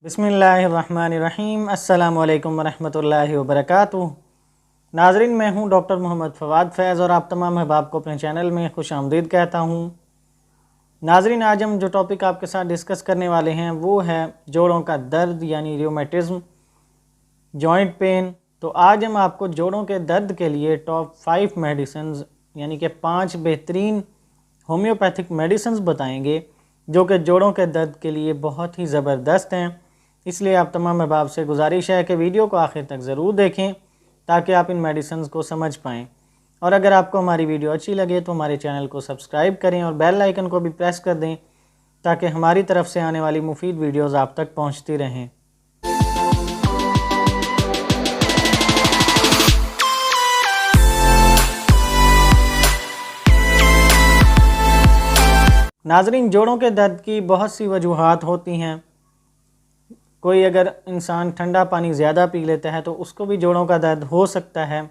बिस्मिल्लाहिर्रहमानिर्रहीम। अस्सलामु अलैकुम वरहमतुल्लाहि वबरकातुहू। नाज़रीन, मैं हूं डॉक्टर मोहम्मद फ़वाद फैज़ और आप तमाम अहबाब को अपने चैनल में खुश आमदीद कहता हूं। नाज़रीन, आज हम जो टॉपिक आपके साथ डिस्कस करने वाले हैं वो है जोड़ों का दर्द यानी रियोमेटिज़म, जॉइंट पेन। तो आज हम आपको जोड़ों के दर्द के लिए टॉप 5 मेडिसिन्स यानी कि 5 बेहतरीन होम्योपैथिक मेडिसिन्स बताएंगे जो कि जोड़ों के दर्द के लिए बहुत ही ज़बरदस्त हैं। इसलिए आप तमाम अहबाब से गुजारिश है कि वीडियो को आखिर तक ज़रूर देखें ताकि आप इन मेडिसिन्स को समझ पाएँ। और अगर आपको हमारी वीडियो अच्छी लगे तो हमारे चैनल को सब्सक्राइब करें और बेल आइकन को भी प्रेस कर दें ताकि हमारी तरफ से आने वाली मुफीद वीडियोज़ आप तक पहुँचती रहें। नाज़रीन, जोड़ों के दर्द की बहुत सी वजूहात होती हैं। कोई अगर इंसान ठंडा पानी ज़्यादा पी लेता है तो उसको भी जोड़ों का दर्द हो सकता है,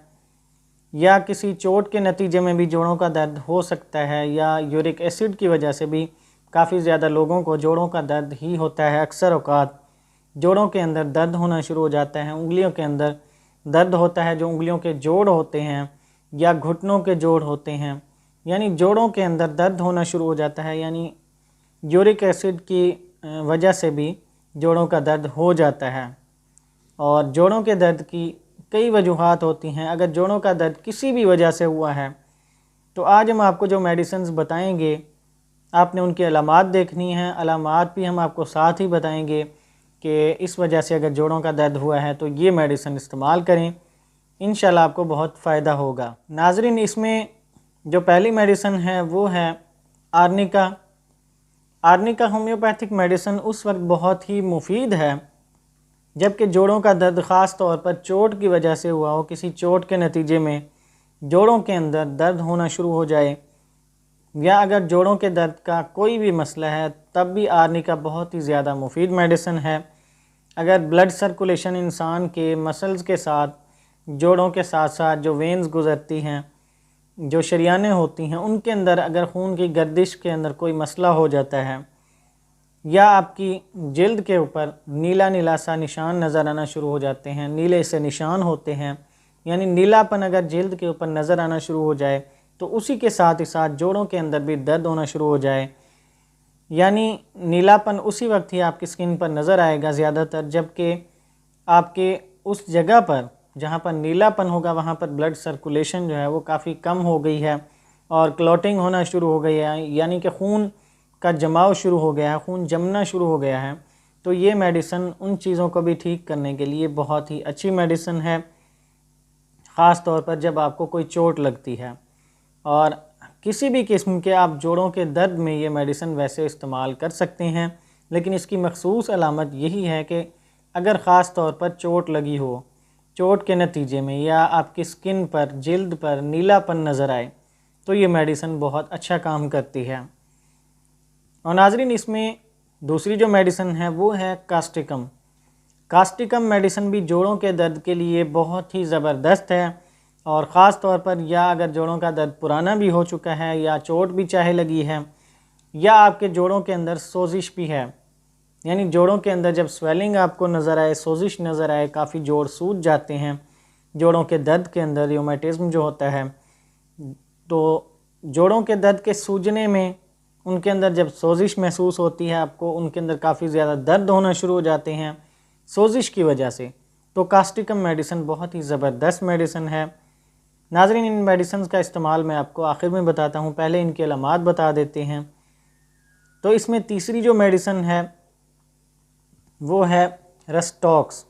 या किसी चोट के नतीजे में भी जोड़ों का दर्द हो सकता है, या यूरिक एसिड की वजह से भी काफ़ी ज़्यादा लोगों को जोड़ों का दर्द ही होता है। अक्सर औक़ात जोड़ों के अंदर दर्द होना शुरू हो जाता है, उंगलियों के अंदर दर्द होता है, जो उंगलियों के जोड़ होते हैं या घुटनों के जोड़ होते हैं, यानी जोड़ों के अंदर दर्द होना शुरू हो जाता है। यानी यूरिक एसिड की वजह से भी जोड़ों का दर्द हो जाता है। और जोड़ों के दर्द की कई वजूहात होती हैं। अगर जोड़ों का दर्द किसी भी वजह से हुआ है तो आज हम आपको जो मेडिसिन्स बताएंगे आपने उनकी अलामात देखनी हैं। अलामात भी हम आपको साथ ही बताएंगे कि इस वजह से अगर जोड़ों का दर्द हुआ है तो ये मेडिसिन इस्तेमाल करें, इंशाल्लाह आपको बहुत फ़ायदा होगा। नाज़रीन, इसमें जो पहली मेडिसिन है वो है आर्निका। आर्निका होम्योपैथिक मेडिसिन उस वक्त बहुत ही मुफीद है जबकि जोड़ों का दर्द ख़ास तौर पर चोट की वजह से हुआ हो, किसी चोट के नतीजे में जोड़ों के अंदर दर्द होना शुरू हो जाए, या अगर जोड़ों के दर्द का कोई भी मसला है तब भी आर्निका बहुत ही ज़्यादा मुफीद मेडिसिन है। अगर ब्लड सर्कुलेशन इंसान के मसल्स के साथ, जोड़ों के साथ साथ जो वेन्स गुज़रती हैं, जो शरियानें होती हैं, उनके अंदर अगर खून की गर्दिश के अंदर कोई मसला हो जाता है, या आपकी जल्द के ऊपर नीला नीला सा निशान नज़र आना शुरू हो जाते हैं, नीले से निशान होते हैं, यानी नीलापन अगर जल्द के ऊपर नज़र आना शुरू हो जाए तो उसी के साथ ही साथ जोड़ों के अंदर भी दर्द होना शुरू हो जाए, यानी नीलापन उसी वक्त ही आपकी स्किन पर नज़र आएगा ज़्यादातर, जबकि आपके उस जगह पर जहाँ पर नीलापन होगा वहाँ पर ब्लड सर्कुलेशन जो है वो काफ़ी कम हो गई है और क्लॉटिंग होना शुरू हो गई है, यानी कि खून का जमाव शुरू हो गया है, खून जमना शुरू हो गया है। तो ये मेडिसिन उन चीज़ों को भी ठीक करने के लिए बहुत ही अच्छी मेडिसिन है, ख़ास तौर पर जब आपको कोई चोट लगती है। और किसी भी किस्म के आप जोड़ों के दर्द में ये मेडिसिन वैसे इस्तेमाल कर सकते हैं, लेकिन इसकी मखसूस अलामत यही है कि अगर ख़ास तौर पर चोट लगी हो, चोट के नतीजे में या आपकी स्किन पर, जल्द पर नीलापन नज़र आए तो ये मेडिसिन बहुत अच्छा काम करती है। और नाज़रीन, इसमें दूसरी जो मेडिसिन है वो है कास्टिकम। कास्टिकम मेडिसिन भी जोड़ों के दर्द के लिए बहुत ही ज़बरदस्त है, और ख़ास तौर पर या अगर जोड़ों का दर्द पुराना भी हो चुका है, या चोट भी चाहे लगी है, या आपके जोड़ों के अंदर सोजिश भी है, यानी जोड़ों के अंदर जब स्वेलिंग आपको नज़र आए, सोजिश नज़र आए, काफ़ी जोड़ सूज जाते हैं जोड़ों के दर्द के अंदर, रियोमेटिज़म जो होता है, तो जोड़ों के दर्द के सूजने में उनके अंदर जब सोजिश महसूस होती है आपको, उनके अंदर काफ़ी ज़्यादा दर्द होना शुरू हो जाते हैं सोजिश की वजह से, तो कास्टिकम मेडिसिन बहुत ही ज़बरदस्त मेडिसिन है। नाज़रीन, इन मेडिसिन का इस्तेमाल मैं आपको आखिर में बताता हूँ, पहले इनकी अलामात बता देते हैं। तो इसमें तीसरी जो मेडिसिन है वो है रस्टॉक्स।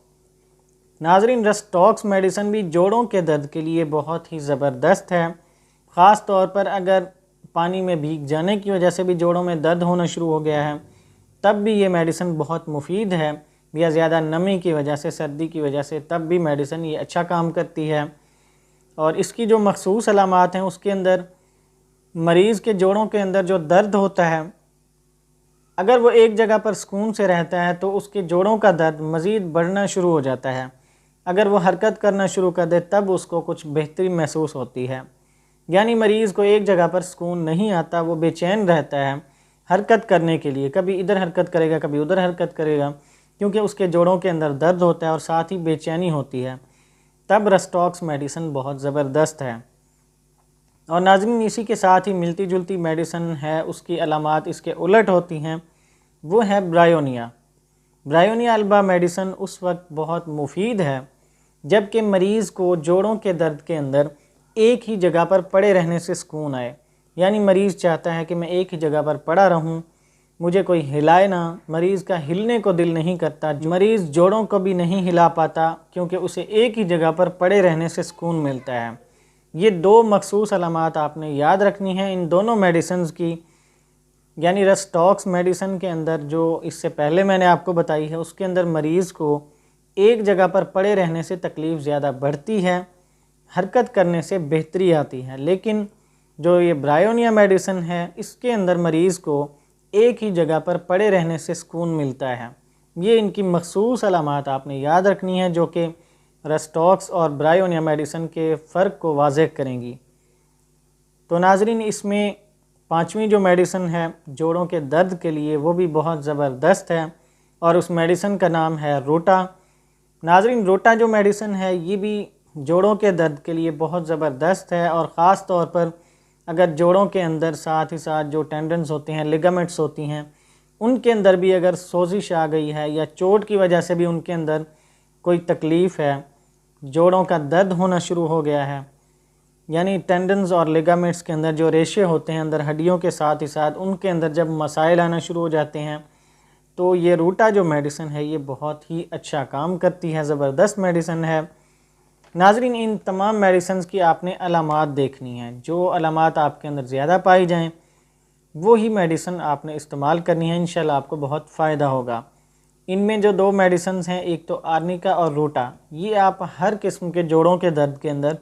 नाज़रीन, रस्टॉक्स मेडिसिन भी जोड़ों के दर्द के लिए बहुत ही ज़बरदस्त है, ख़ास तौर पर अगर पानी में भीग जाने की वजह से भी जोड़ों में दर्द होना शुरू हो गया है तब भी ये मेडिसिन बहुत मुफीद है, या ज़्यादा नमी की वजह से, सर्दी की वजह से, तब भी मेडिसिन ये अच्छा काम करती है। और इसकी जो मखसूस अलामात हैं उसके अंदर मरीज़ के जोड़ों के अंदर जो दर्द होता है, अगर वो एक जगह पर सुकून से रहता है तो उसके जोड़ों का दर्द मज़ीद बढ़ना शुरू हो जाता है। अगर वो हरकत करना शुरू कर दे तब उसको कुछ बेहतरी महसूस होती है, यानी मरीज़ को एक जगह पर सुकून नहीं आता, वो बेचैन रहता है हरकत करने के लिए, कभी इधर हरकत करेगा कभी उधर हरकत करेगा, क्योंकि उसके जोड़ों के अंदर दर्द होता है और साथ ही बेचैनी होती है, तब रस्टॉक्स मेडिसिन बहुत ज़बरदस्त है। और नाज़रीन, इसी के साथ ही मिलती जुलती मेडिसिन है, उसकी अलामात इसके उलट होती हैं, वो है ब्रायोनिया। ब्रायोनिया अल्बा मेडिसिन उस वक्त बहुत मुफीद है जबकि मरीज़ को जोड़ों के दर्द के अंदर एक ही जगह पर पड़े रहने से सुकून आए। यानी मरीज़ चाहता है कि मैं एक ही जगह पर पड़ा रहूं, मुझे कोई हिलाए ना। मरीज़ का हिलने को दिल नहीं करता, मरीज़ जोड़ों को भी नहीं हिला पाता क्योंकि उसे एक ही जगह पर पड़े रहने से सुकून मिलता है। ये दो मखसूस अलामात आपने याद रखनी है इन दोनों मेडिसिन की। यानी रस्टॉक्स मेडिसिन के अंदर जो इससे पहले मैंने आपको बताई है, उसके अंदर मरीज़ को एक जगह पर पड़े रहने से तकलीफ़ ज़्यादा बढ़ती है, हरकत करने से बेहतरी आती है। लेकिन जो ये ब्रायोनिया मेडिसिन है, इसके अंदर मरीज़ को एक ही जगह पर पड़े रहने से सुकून मिलता है। ये इनकी मखसूस अलामात आपने याद रखनी है जो कि रस्टॉक्स और ब्रायोनिया मेडिसिन के फ़र्क को वाज़ेह करेंगी। तो नाज़रीन, इसमें पाँचवीं जो मेडिसिन है जोड़ों के दर्द के लिए, वो भी बहुत ज़बरदस्त है और उस मेडिसिन का नाम है रोटा। नाज़रीन, रोटा जो मेडिसिन है ये भी जोड़ों के दर्द के लिए बहुत ज़बरदस्त है और ख़ास तौर पर अगर जोड़ों के अंदर साथ ही साथ जो टेंडन्स होते हैं, लिगामेंट्स होती हैं, उनके अंदर भी अगर सोजिश आ गई है या चोट की वजह से भी उनके अंदर कोई तकलीफ़ है, जोड़ों का दर्द होना शुरू हो गया है, यानी टेंडन्स और लिगामेंट्स के अंदर जो रेशे होते हैं अंदर हड्डियों के साथ ही साथ, उनके अंदर जब मसाइल आना शुरू हो जाते हैं, तो ये रूटा जो मेडिसिन है ये बहुत ही अच्छा काम करती है, ज़बरदस्त मेडिसिन है। नाज़रीन, इन तमाम मेडिसिन की आपने अलामात देखनी है। जो अलामात आपके अंदर ज़्यादा पाई जाएं वो ही मेडिसिन आपने इस्तेमाल करनी है, इंशाल्लाह आपको बहुत फ़ायदा होगा। इनमें जो दो मेडिसिन हैं, एक तो आर्निका और रूटा, ये आप हर किस्म के जोड़ों के दर्द के अंदर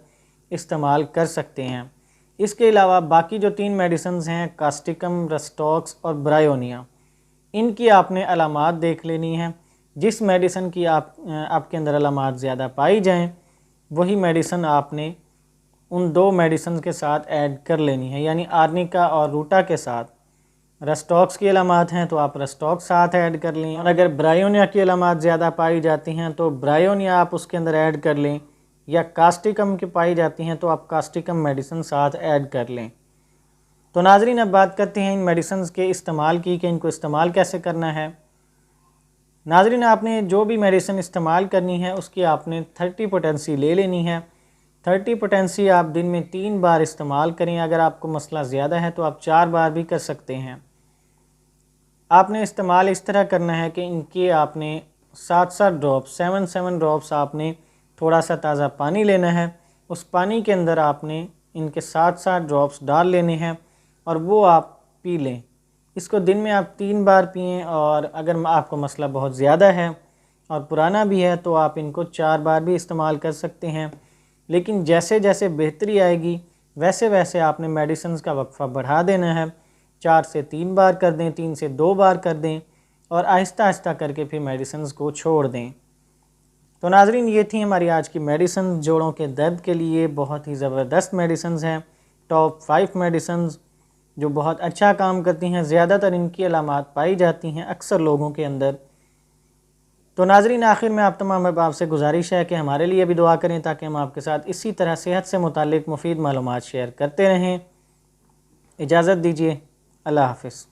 इस्तेमाल कर सकते हैं। इसके अलावा बाकी जो तीन मेडिसिन हैं, कास्टिकम, रस्टॉक्स और ब्रायोनिया, इनकी आपने अलामात देख लेनी है। जिस मेडिसिन की आपके अंदर अलामात ज़्यादा पाई जाएं वही मेडिसिन आपने उन दो मेडिसिन के साथ ऐड कर लेनी है। यानी आर्निका और रूटा के साथ रस्टॉक्स की अलामात हैं तो आप रस्टॉक्स साथ ऐड कर लें, और अगर ब्रायोनिया की अलामात ज़्यादा पाई जाती हैं तो ब्रायोनिया आप उसके अंदर ऐड कर लें, या कास्टिकम की पाई जाती हैं तो आप कास्टिकम मेडिसिन साथ ऐड कर लें। तो नाज़रीन, अब बात करते हैं इन मेडिसिन के इस्तेमाल की कि इनको इस्तेमाल कैसे करना है। नाज़रीन, आपने जो भी मेडिसिन इस्तेमाल करनी है उसकी आपने 30 पोटेंसी ले लेनी है। 30 पोटेंसी आप दिन में 3 बार इस्तेमाल करें। अगर आपको मसला ज़्यादा है तो आप 4 बार भी कर सकते हैं। आपने इस्तेमाल इस तरह करना है कि इनके आपने 7-7 ड्रॉप्स, 7-7 ड्रॉप्स आपने थोड़ा सा ताज़ा पानी लेना है, उस पानी के अंदर आपने इनके 7-7 ड्रॉप्स डाल लेने हैं और वो आप पी लें। इसको दिन में आप 3 बार पिएं, और अगर आपको मसला बहुत ज़्यादा है और पुराना भी है तो आप इनको 4 बार भी इस्तेमाल कर सकते हैं। लेकिन जैसे जैसे बेहतरी आएगी वैसे वैसे आपने मेडिसिन का वक्फ़ा बढ़ा देना है। 4 से 3 बार कर दें, 3 से 2 बार कर दें, और आहिस्ता आहिस्ता करके फिर मेडिसिन को छोड़ दें। तो नाज़रीन, ये थी हमारी आज की मेडिसिन। जोड़ों के दर्द के लिए बहुत ही ज़बरदस्त मेडिसिन हैं, टॉप 5 मेडिसिन जो बहुत अच्छा काम करती हैं। ज़्यादातर इनकी अलामात पाई जाती हैं अक्सर लोगों के अंदर। तो नाज़रीन, आखिर में आप तमाम अहबाब से गुजारिश है कि हमारे लिए भी दुआ करें ताकि हम आपके साथ इसी तरह सेहत से मुताल्लिक़ मुफीद मालूमात शेयर करते रहें। इजाज़त दीजिए, अल्लाह हाफ़िज़।